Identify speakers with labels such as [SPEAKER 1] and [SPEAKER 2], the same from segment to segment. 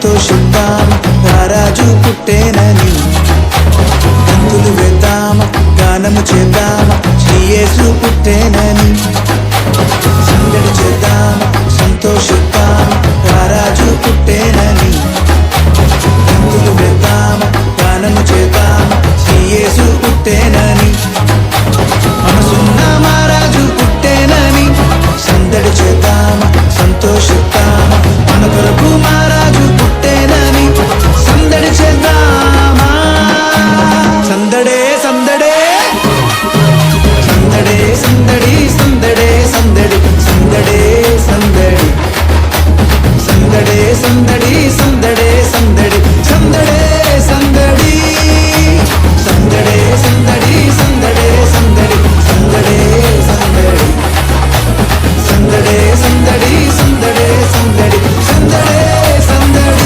[SPEAKER 1] సంతోషిద్దామ రారాజు పుట్టేనని. గంతులు వేద్దామ గానము చేద్దామ శ్రీ యేసు పుట్టేనని. సందడి చేద్దామ సంతోషిద్దామ రారాజు పుట్టేనని. గంతులు వేద్దామ గానము చేద్దామ శ్రీ యేసు పుట్టేనని. మనసున్న మహారాజు పుట్టేనని. సందడి చేద్దామ సంతోషిద్దామ మన కొరకు మహారాజు పుట్టేనని. సందడి చేద్దామా సందడే సందడే సందడే సందడి సందడే సందడి సందడే సందడి సందడే సందడి సందడే సందడి సందడే సందడి సందడే సందడి సందడే సందడి సందడే సందడి సందడే సందడి సందడే సందడి సందడే సందడి.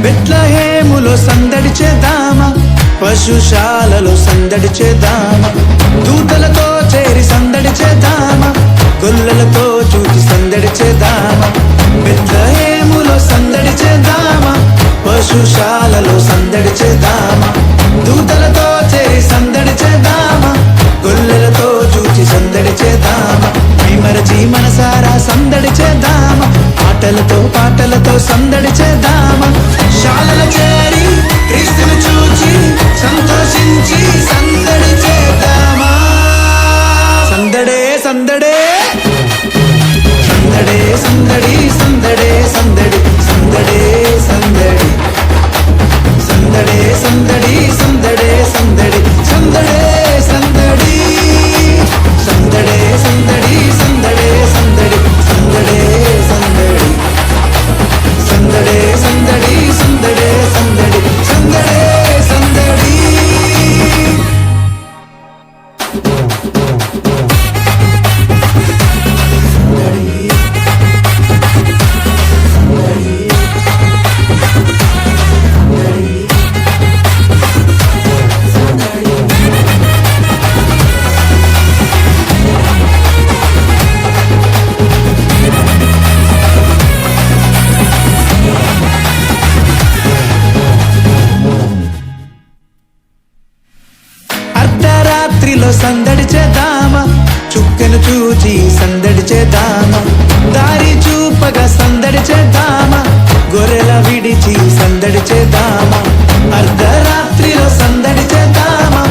[SPEAKER 1] బెత్లెహేములో సందడి చేద్దామా, పశుశాలలో సందడి చేద్దామా, దూతలతో చేరి సందడి చేద్దామా, గొల్లలతో చూచి సందడి చేద్దామా. బెత్లెహేములో సందడి చేద్దామా, పశుశాలలో సందడి చేద్దామా, దూతలతో చేరి సందడి చేద్దామా, గొల్లలతో చూచి సందడి చేద్దామా. మైమరచి మనసారా సందడి చేద్దామా, ఆటలతో పాటలతో సందడి చేద్దామా. శాలల చేరి క్రీస్తును చూచి సంతోషించి సందడి చేద్దామా. సందడే సందడే సందడే సందడి సందడే సందడి సందడే సందడి సందడే సందడి సందడే సందడి సందడే సందడి సందడే సందడి సందడే సందడి సందడే సందడి సందడే సందడి సందడే సందడి సందడే సందడి. అర్ధరాత్రిలో సందడి చేద్దామా, చుక్కను చూచి సందడి చేద్దామా, దారి చూపగా సందడి చేద్దామా, గొర్రెల విడిచి సందడి చేద్దామా. అర్ధరాత్రిలో సందడి చేద్దామా,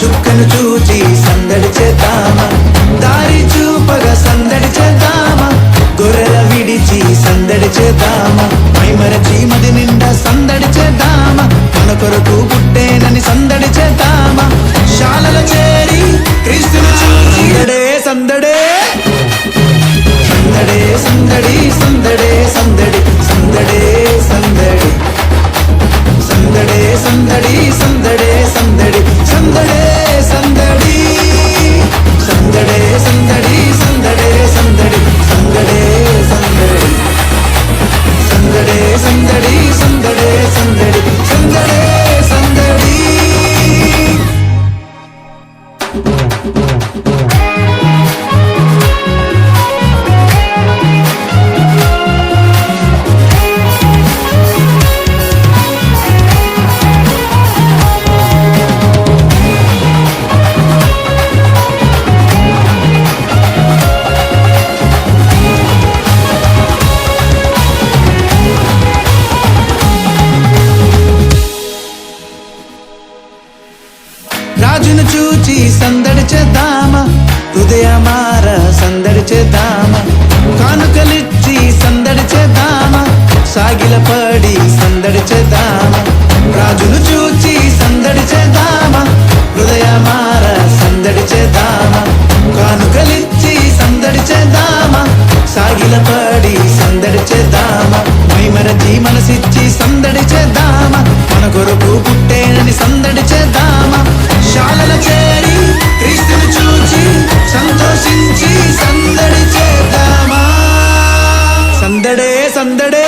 [SPEAKER 1] చుక్కను చూచి సందడి చేద్దామా, దారి చూపగా సందడి చేద్దామా, గొర్రెల విడిచి సందడి చేద్దామా. మైమరచి మది నిండా సందడి చేద్దామా, మన కొరకు పుట్టేనని సందడి చేద్దామా. శాలల చేరి క్రీస్తును చూచి సందడే సందడే సందడి సందడే సందడి సందడే సందడి సందడే సందడి సందడే సందడి సందడే సందడి సందడే సందడి సందడే సందడి సందడే సందడి సందడే సందడి సందడే సందడి సందడే సందడి. రాజును చూచి సందడి చేద్దామా, హృదయమార సందడి చేద్దామా, కానుకలిచ్చి సందడి చేద్దామా, సాగిల పడి సందడి చేద్దామా. రాజును చూచి సందడి చేద్దామా, హృదయమార సందడి చేద్దామా, కానుకలిచ్చి సందడి చేద్దామా, సాగిల పడి సందడి చేద్దామా. మైమరచి మనసిచ్చి సందడి చేద్దామా మన కొరకు పుట్టేనని సందడి చేద్దామా శాలల చేరి క్రీస్తుని చూచి సంతోషించి సందడి చేద్దామా సందడే సందడే